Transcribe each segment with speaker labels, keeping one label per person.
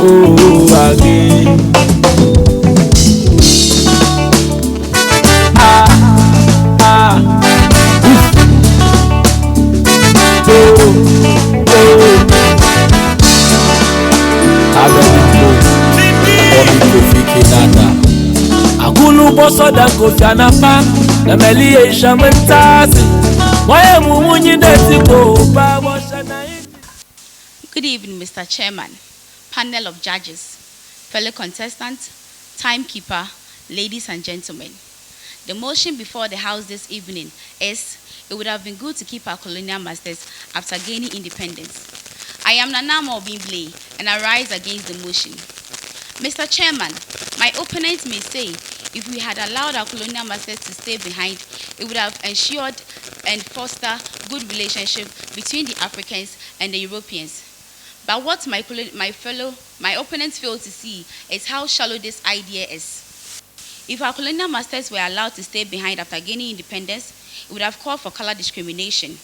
Speaker 1: again. Ah, ah, oh, oh. Abediko, Obi Kofi Kinata. Agulu boso da Kofi Anapa, na meli Aisha Mentasi. Moye mumunyi netiko, ba washa na iti.
Speaker 2: Good evening, Mr. Chairman, panel of judges, fellow contestants, timekeeper, ladies and gentlemen. The motion before the House this evening is, it would have been good to keep our colonial masters after gaining independence. I am Nana Mobimble and I rise against the motion. Mr. Chairman, my opponents may say if we had allowed our colonial masters to stay behind, it would have ensured and foster good relationship between the Africans and the Europeans. But what my opponents fail to see is how shallow this idea is. If our colonial masters were allowed to stay behind after gaining independence, it would have called for color discrimination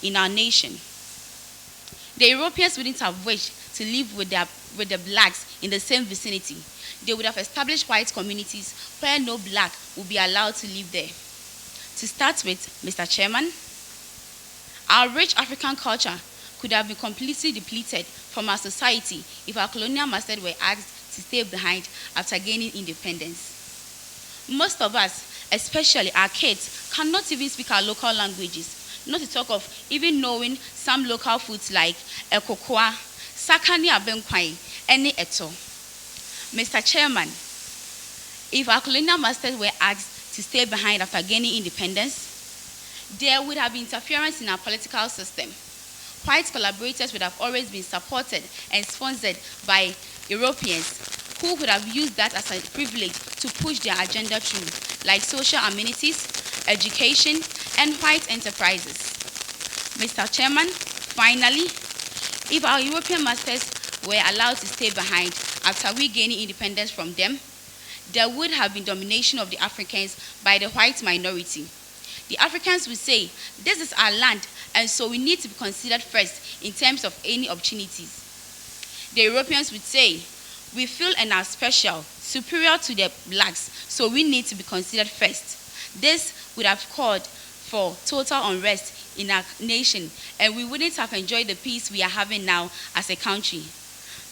Speaker 2: in our nation. The Europeans wouldn't have wished to live with the blacks in the same vicinity. They would have established white communities where no black would be allowed to live there. To start with, Mr. Chairman, our rich African culture could have been completely depleted from our society if our colonial masters were asked to stay behind after gaining independence. Most of us, especially our kids, cannot even speak our local languages, not to talk of even knowing some local foods like ekokoa, sakani abenkwai, any eto. Mr. Chairman, if our colonial masters were asked to stay behind after gaining independence, there would have been interference in our political system. White collaborators would have always been supported and sponsored by Europeans who would have used that as a privilege to push their agenda through, like social amenities, education, and white enterprises. Mr. Chairman, finally, if our European masters were allowed to stay behind after we gaining independence from them, there would have been domination of the Africans by the white minority. The Africans would say, this is our land, and so we need to be considered first in terms of any opportunities. The Europeans would say, we feel and are special, superior to the blacks, so we need to be considered first. This would have called for total unrest in our nation, and we wouldn't have enjoyed the peace we are having now as a country.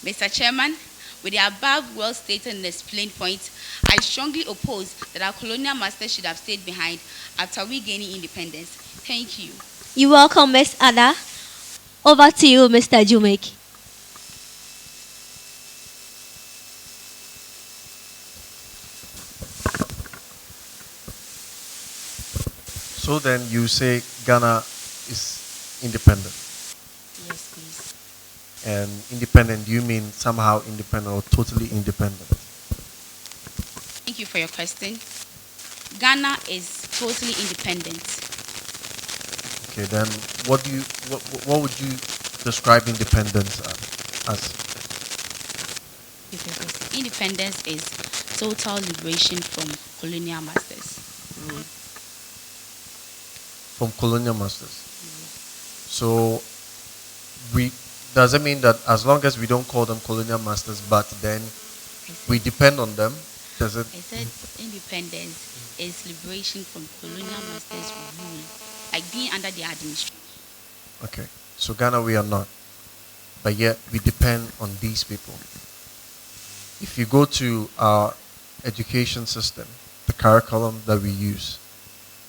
Speaker 2: Mr. Chairman, with the above well-stated and explained points, I strongly oppose that our colonial masters should have stayed behind after we gaining independence. Thank you.
Speaker 3: You're welcome, Ms. Ada. Over to you, Mr. Jumeki.
Speaker 4: So then you say Ghana is independent.
Speaker 2: Yes, please.
Speaker 4: And independent, do you mean somehow independent or totally independent?
Speaker 2: Thank you for your question. Ghana is totally independent.
Speaker 4: Okay, then what would you describe independence as?
Speaker 2: Independence is total liberation from colonial masters' rule.
Speaker 4: From colonial masters. So does it mean that as long as we don't call them colonial masters, but then we depend on them, does it?
Speaker 2: I said independence is liberation from colonial masters' rule, like being under their administration.
Speaker 4: Okay, so Ghana we are not, but yet we depend on these people. If you go to our education system, the curriculum that we use,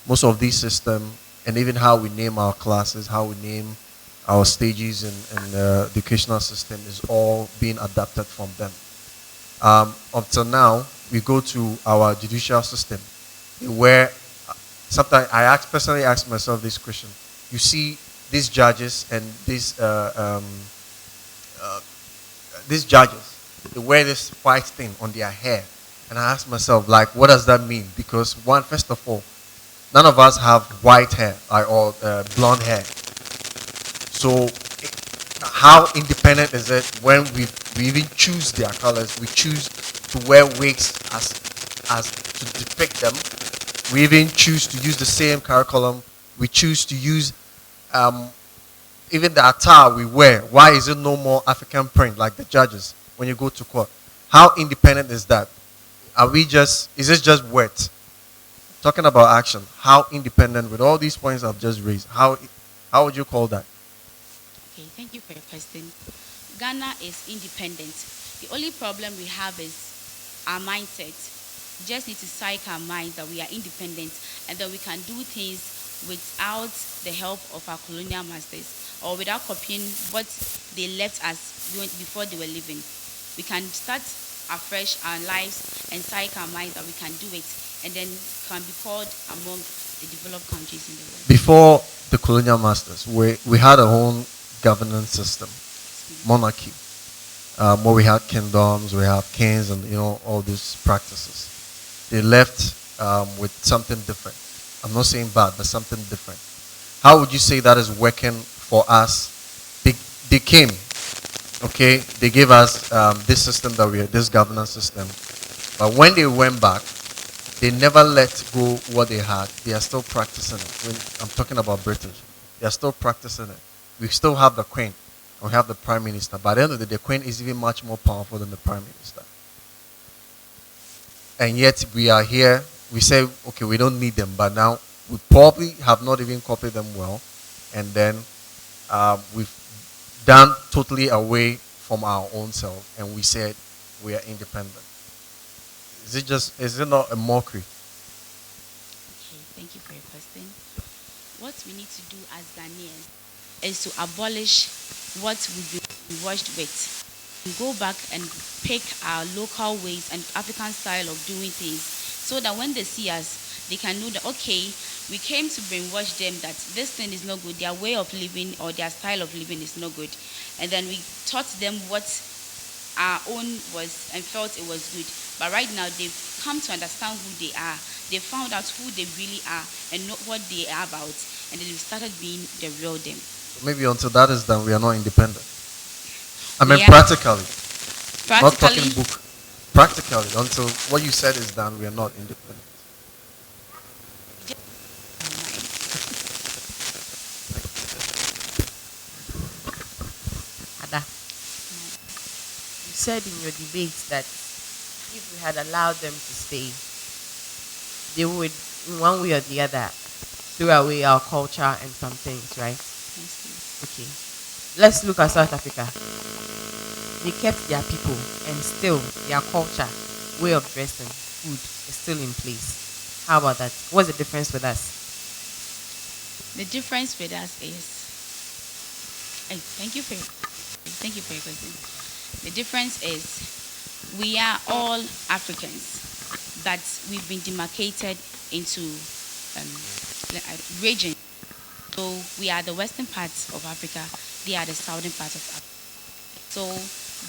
Speaker 4: most of these systems, and even how we name our classes, how we name our stages in the educational system is all being adapted from them. Up till now, we go to our judicial system, where sometimes I personally ask myself this question. You see these judges and these judges, they wear this white thing on their hair. And I ask myself, like, what does that mean? Because first of all, none of us have white hair or blonde hair. So how independent is it when we even choose their colors? We choose to wear wigs as to depict them. We even choose to use the same curriculum. We choose to use even the attire we wear. Why is it no more African print like the judges? when you go to court. How independent is that? Is it just words? Talking about action, how independent with all these points I've just raised, how would you call that?
Speaker 2: Okay, thank you for your question. Ghana is independent. The only problem we have is our mindset. We just need to psych our minds that we are independent and that we can do things without the help of our colonial masters or without copying what they left us before they were living. We can start afresh our lives and psych our minds that we can do it and then can be called among the developed countries in the world.
Speaker 4: Before the colonial masters, we had our own governance system, monarchy, where we had kingdoms, we have kings, and all these practices. They left with something different. I'm not saying bad, but something different. How would you say that is working for us? They came, okay, they gave us this system this governance system, but when they went back, they never let go what they had. They are still practicing it. When I'm talking about British, they are still practicing it. We still have the Queen, and we have the Prime Minister. By the end of the day, the Queen is even much more powerful than the Prime Minister. And yet we are here. We say, okay, we don't need them, but now we probably have not even copied them well, and then we've done totally away from our own self, and we said we are independent. Is it not a mockery?
Speaker 2: Okay, thank you for your question. What we need to do as Ghanaians is to abolish what we've been washed with. We go back and pick our local ways and African style of doing things so that when they see us, they can know that, okay, we came to brainwash them that this thing is not good, their way of living or their style of living is not good. And then we taught them what our own was and felt it was good. But right now, they've come to understand who they are. They found out who they really are and know what they are about. And then we started being the real them.
Speaker 4: Maybe until that is done, we are not independent. I mean,
Speaker 2: Yeah.
Speaker 4: practically. Not talking
Speaker 2: Practically,
Speaker 4: book. Practically, until what you said is done, we are not independent.
Speaker 5: Ada, you said in your debate that if we had allowed them to stay, they would, in one way or the other, throw away our culture and some things, right? Okay. Let's look at South Africa. They kept their people and still their culture, way of dressing, food is still in place. How about that? What's the difference with us?
Speaker 2: the difference with us is, thank you for your question. The difference is we are all Africans, but we've been demarcated into regions. So we are the western parts of Africa, they are the southern parts of Africa. So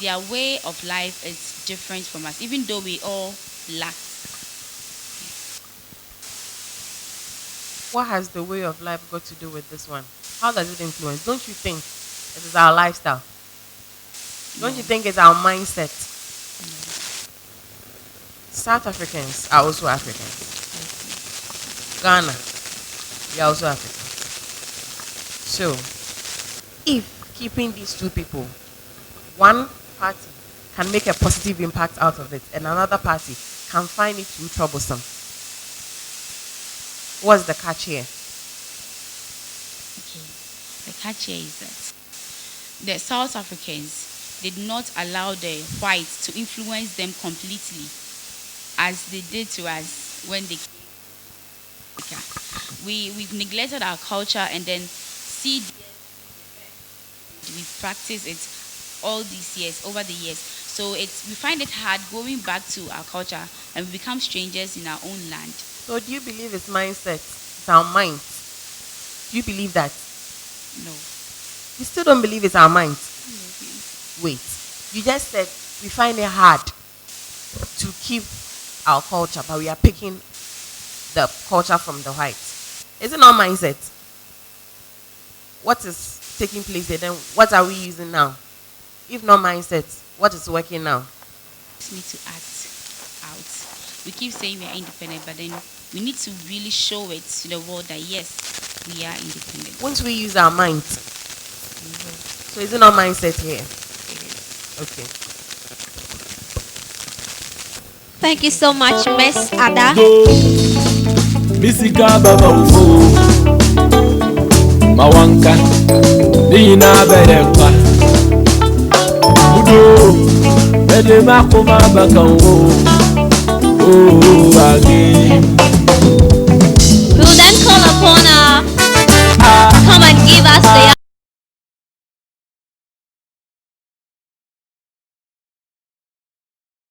Speaker 2: their way of life is different from us, even though we all lack.
Speaker 5: What has the way of life got to do with this one? How does it influence? Don't you think it is our lifestyle? Don't you think it's our mindset? South Africans are also Africans. Ghana, we are also Africans. So, if keeping these two people, one party can make a positive impact out of it, and another party can find it too troublesome, what's the catch here?
Speaker 2: Okay. The catch here is that the South Africans did not allow the whites to influence them completely as they did to us when they came to Africa. We've neglected our culture and then we practice it all these years, over the years. So we find it hard going back to our culture and we become strangers in our own land.
Speaker 5: So do you believe it's mindset? It's our mind? Do you believe that?
Speaker 2: No.
Speaker 5: You still don't believe it's our mind? Wait. You just said we find it hard to keep our culture, but we are picking the culture from the whites. Is it not mindset? What is taking place here? Then what are we using now? If not mindset, what is working now?
Speaker 2: We need to act out. We keep saying we are independent, but then we need to really show it to the world that yes, we are independent.
Speaker 5: Once we use our mind, so is it not mindset here? Okay.
Speaker 3: Thank you so much, Miss Ada.
Speaker 1: Udo, Misika Baba Ufo, Mawanka, Nina Bedekwa. Udo, Bede Makoma Baka again.
Speaker 3: We'll then call upon her. Come and give us the